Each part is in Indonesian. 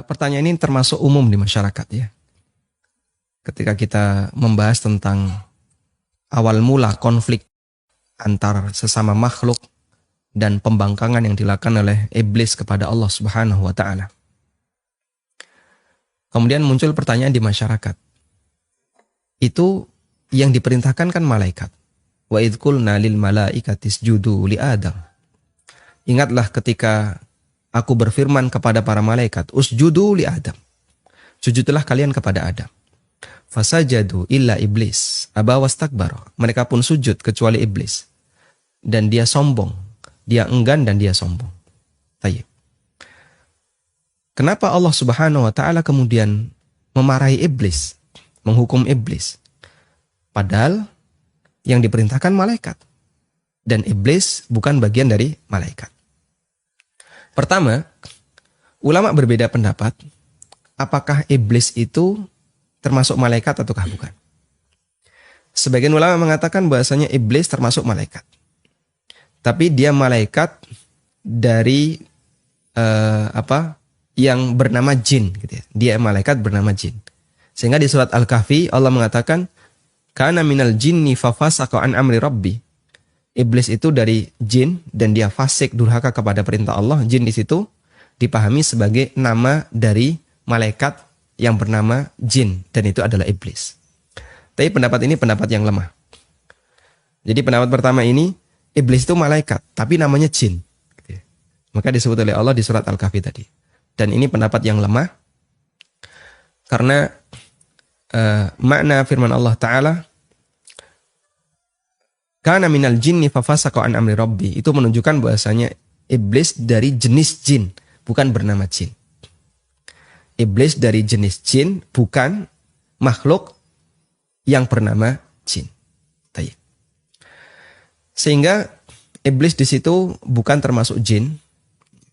Pertanyaan ini termasuk umum di masyarakat ya. Ketika kita membahas tentang awal mula konflik antar sesama makhluk dan pembangkangan yang dilakukan oleh iblis kepada Allah Subhanahu wa taala. Kemudian muncul pertanyaan di masyarakat. Itu yang diperintahkan kan malaikat. Wa idz qulna lil malaikati isjudu li Adam. Ingatlah ketika aku berfirman kepada para malaikat, usjudu li Adam. Sujudlah kalian kepada Adam. Fasajadu illa iblis aba wastakbar. Mereka pun sujud kecuali iblis. Dan dia sombong. Dia enggan dan dia sombong. Tayyib. Kenapa Allah Subhanahu wa taala kemudian memarahi iblis, menghukum iblis? Padahal yang diperintahkan malaikat. Dan iblis bukan bagian dari malaikat. Pertama, ulama berbeda pendapat, apakah iblis itu termasuk malaikat ataukah bukan. Sebagian ulama mengatakan bahasanya iblis termasuk malaikat. Tapi dia malaikat dari yang bernama jin gitu ya. Dia malaikat bernama jin. Sehingga di surat Al-Kahfi Allah mengatakan kana minal jinni fafasaqa an amri rabbi. Iblis itu dari jin dan dia fasik durhaka kepada perintah Allah. Jin di situ dipahami sebagai nama dari malaikat yang bernama jin dan itu adalah iblis. Tapi pendapat ini pendapat yang lemah. Jadi pendapat pertama ini iblis itu malaikat tapi namanya jin. Maka disebut oleh Allah di surat Al-Kahfi tadi. Dan ini pendapat yang lemah karena makna firman Allah Ta'ala kana minal jinni fafasaqa an amri rabbi itu menunjukkan bahasanya iblis dari jenis jin bukan bernama jin. Iblis dari jenis jin bukan makhluk yang bernama jin. Tayyib. Sehingga iblis di situ bukan termasuk jin,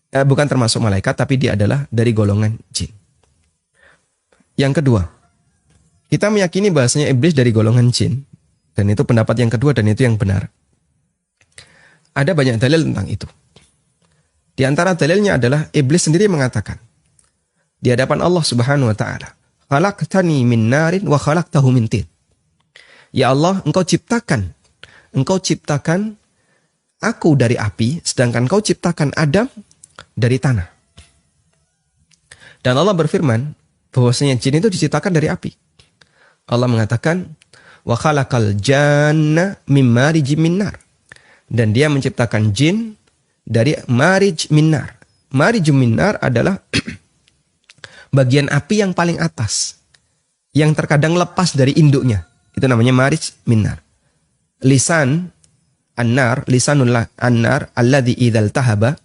bukan termasuk malaikat, tapi dia adalah dari golongan jin. Yang kedua, kita meyakini bahasanya iblis dari golongan jin, dan itu pendapat yang kedua dan itu yang benar. Ada banyak dalil tentang itu. Di antara dalilnya adalah iblis sendiri mengatakan di hadapan Allah Subhanahu wa taala, "Khalaqtani min narin wa khalaqtahu min tin." Ya Allah, Engkau ciptakan aku dari api, sedangkan Engkau ciptakan Adam dari tanah. Dan Allah berfirman bahwasanya jin itu diciptakan dari api. Allah mengatakan wa khalaqal janna mim marijim min nar. Dan dia menciptakan jin dari marij min nar. Marijum min nar adalah bagian api yang paling atas yang terkadang lepas dari induknya. Itu namanya marij min nar. Lisan an-nar, lisanul an-nar alladzi idzal tahaba.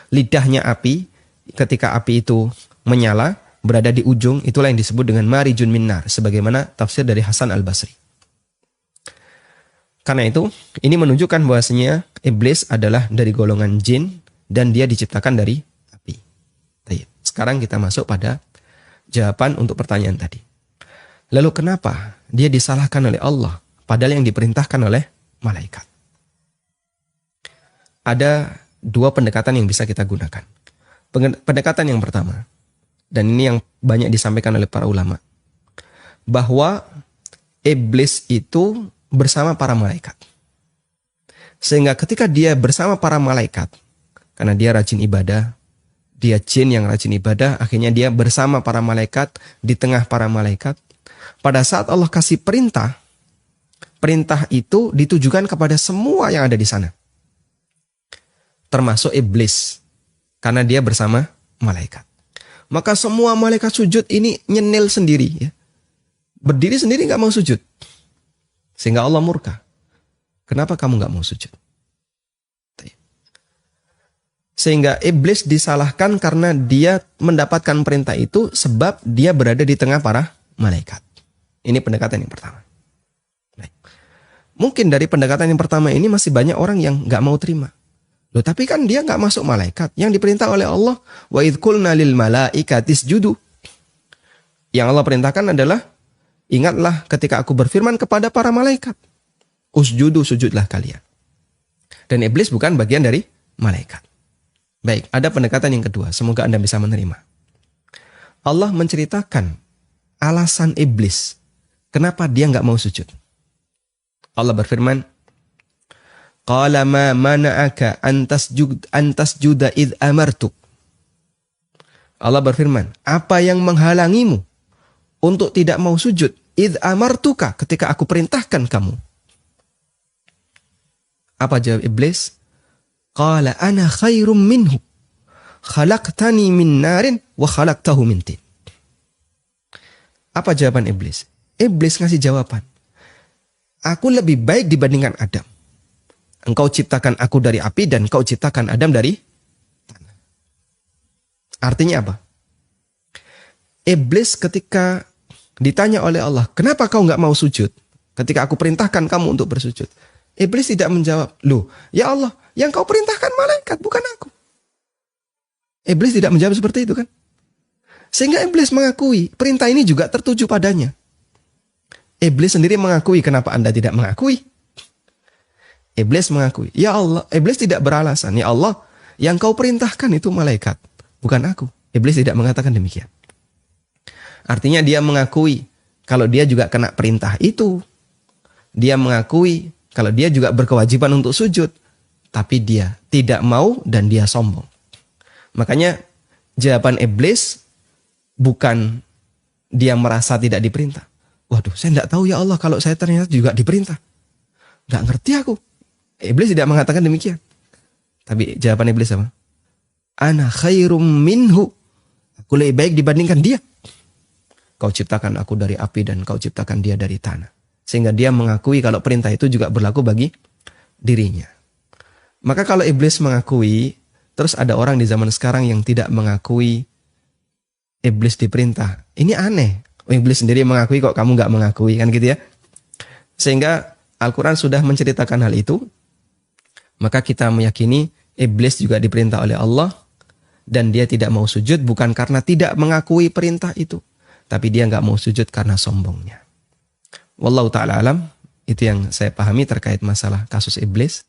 Lidahnya api, ketika api itu menyala, berada di ujung, itulah yang disebut dengan marijun minnar, sebagaimana tafsir dari Hasan al-Basri. Karena itu, ini menunjukkan bahwasanya iblis adalah dari golongan jin, dan dia diciptakan dari api. Sekarang kita masuk pada jawaban untuk pertanyaan tadi. Lalu kenapa dia disalahkan oleh Allah, padahal yang diperintahkan oleh malaikat? Ada dua pendekatan yang bisa kita gunakan. Pendekatan yang pertama, dan ini yang banyak disampaikan oleh para ulama, bahwa iblis itu bersama para malaikat. Sehingga ketika dia bersama para malaikat, karena dia rajin ibadah, dia jin yang rajin ibadah, akhirnya dia bersama para malaikat, di tengah para malaikat. Pada saat Allah kasih perintah, perintah itu ditujukan kepada semua yang ada di sana. Termasuk iblis, karena dia bersama malaikat. Maka semua malaikat sujud ini nyenil sendiri, ya. Berdiri sendiri gak mau sujud. Sehingga Allah murka. Kenapa kamu gak mau sujud? Sehingga iblis disalahkan karena dia mendapatkan perintah itu sebab dia berada di tengah para malaikat. Ini pendekatan yang pertama. Mungkin dari pendekatan yang pertama ini masih banyak orang yang gak mau terima. Loh, tapi kan dia nggak masuk malaikat. Yang diperintah oleh Allah, wa idz qulna lil malaikati isjudu. Yang Allah perintahkan adalah, ingatlah ketika aku berfirman kepada para malaikat, usjudu, sujudlah kalian. Dan iblis bukan bagian dari malaikat. Baik, ada pendekatan yang kedua. Semoga Anda bisa menerima. Allah menceritakan alasan iblis. Kenapa dia nggak mau sujud? Allah berfirman, Qala ma mana'aka an tasjuda id amartuk. Allah berfirman, apa yang menghalangimu untuk tidak mau sujud? Id amartuka, ketika aku perintahkan kamu. Apa jawab iblis? Qala ana khairum minhu. Khalaqtani min narin wa khalaqtahu min tin. Apa jawaban iblis? Iblis ngasih jawaban. Aku lebih baik dibandingkan Adam. Engkau ciptakan aku dari api dan engkau ciptakan Adam dari tanah. Artinya apa? Iblis ketika ditanya oleh Allah, kenapa kau nggak mau sujud? Ketika aku perintahkan kamu untuk bersujud. Iblis tidak menjawab, loh ya Allah, yang kau perintahkan malaikat bukan aku. Iblis tidak menjawab seperti itu kan? Sehingga iblis mengakui perintah ini juga tertuju padanya. Iblis sendiri mengakui, kenapa Anda tidak mengakui? Iblis mengakui, ya Allah, iblis tidak beralasan, ya Allah, yang kau perintahkan itu malaikat, bukan aku. Iblis tidak mengatakan demikian. Artinya dia mengakui kalau dia juga kena perintah itu. Dia mengakui kalau dia juga berkewajiban untuk sujud. Tapi dia tidak mau dan dia sombong. Makanya jawaban iblis bukan dia merasa tidak diperintah. Waduh, saya tidak tahu ya Allah kalau saya ternyata juga diperintah. Nggak ngerti aku. Iblis tidak mengatakan demikian. Tapi jawaban iblis apa? Ana khairum minhu. Aku lebih baik dibandingkan dia. Kau ciptakan aku dari api dan kau ciptakan dia dari tanah. Sehingga dia mengakui kalau perintah itu juga berlaku bagi dirinya. Maka kalau iblis mengakui, terus ada orang di zaman sekarang yang tidak mengakui iblis diperintah. Ini aneh. Iblis sendiri mengakui kok kamu nggak mengakui, kan gitu ya. Sehingga Al-Quran sudah menceritakan hal itu. Maka kita meyakini iblis juga diperintah oleh Allah. Dan dia tidak mau sujud bukan karena tidak mengakui perintah itu. Tapi dia nggak mau sujud karena sombongnya. Wallahu ta'ala alam. Itu yang saya pahami terkait masalah kasus iblis.